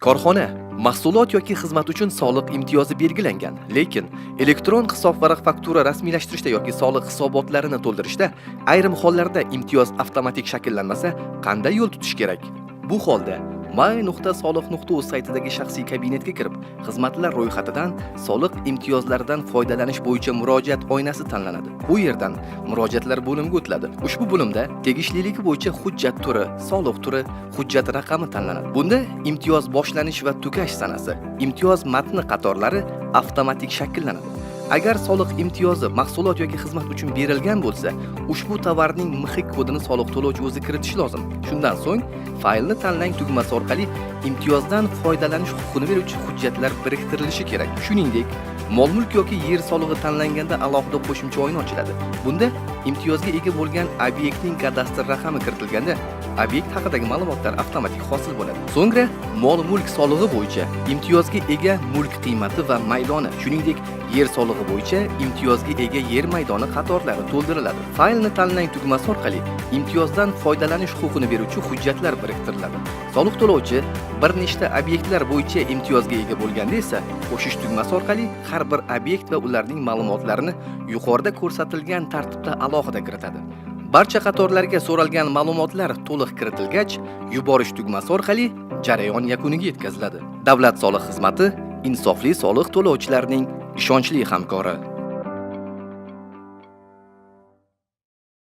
Korxona mahsulot yoki xizmat uchun soliq imtiyozi belgilangan, lekin elektron hisobvaraq faktura rasmiylashtirishda yoki soliq hisobotlarini to'ldirishda ayrim hollarda imtiyoz avtomatik shakllanmasa, qanday yo'l tutish kerak? Bu holda my.soliq.uz saytidagi shaxsiy kabinetga kirib, xizmatlar ro'yxatidan soliq imtiyozlaridan foydalanish bo'yicha murojaat oynasi tanlanadi. Bu yerdan murojaatlar bo'limiga o'tiladi. Ushbu bo'limda tegishliligi bo'yicha hujjat turi, soliq turi, hujjat raqami tanlanadi. Bunda imtiyoz boshlanish va tugash sanasi, imtiyoz matni qatorlari avtomatik shakllanadi. Agar soliq imtiyozi mahsulot yoki xizmat uchun berilgan bo'lsa, ushbu tovarning MIX kodini soliq to'lovchi o'zi kiritishi lozim. Shundan so'ng faylni tanlang tugmasi orqali imtiyozdan foydalanish huquqini beruvchi hujjatlar biriktirilishi kerak. Shuningdek, mol-mulk yoki yer solig'i tanlanganda alohida qo'shimcha oyna ochiladi. Bunda imtiyozga ega bo'lgan obyektning kadastr raqami kiritilganda, obyekt haqidagi ma'lumotlar avtomatik hosil bo'ladi. So'ngra mol-mulk solig'i bo'yicha imtiyozga ega mulk qiymati va maydoni, shuningdek, yer solig'i bo'yicha imtiyozga ega yer maydoni qatorlari to'ldiriladi. Faylni tanlang tugmasi orqali imtiyozdan foydalanish huquqini beruvchi hujjatlar biriktiriladi. Soliq to'lovchi bir nechta obyektlar bo'yicha imtiyozga ega bo'lganda esa, qo'shish tugmasi orqali har bir obyekt va ularning ma'lumotlarini yuqorida ko'rsatilgan tartibda alohida kiritadi. Barcha qatorlarga so'ralgan ma'lumotlar to'liq kiritilgach, yuborish tugmasi orqali jarayon yakuniga yetkaziladi. Davlat soliq xizmati insofli soliq to'lovchilarning ishonchli hamkori.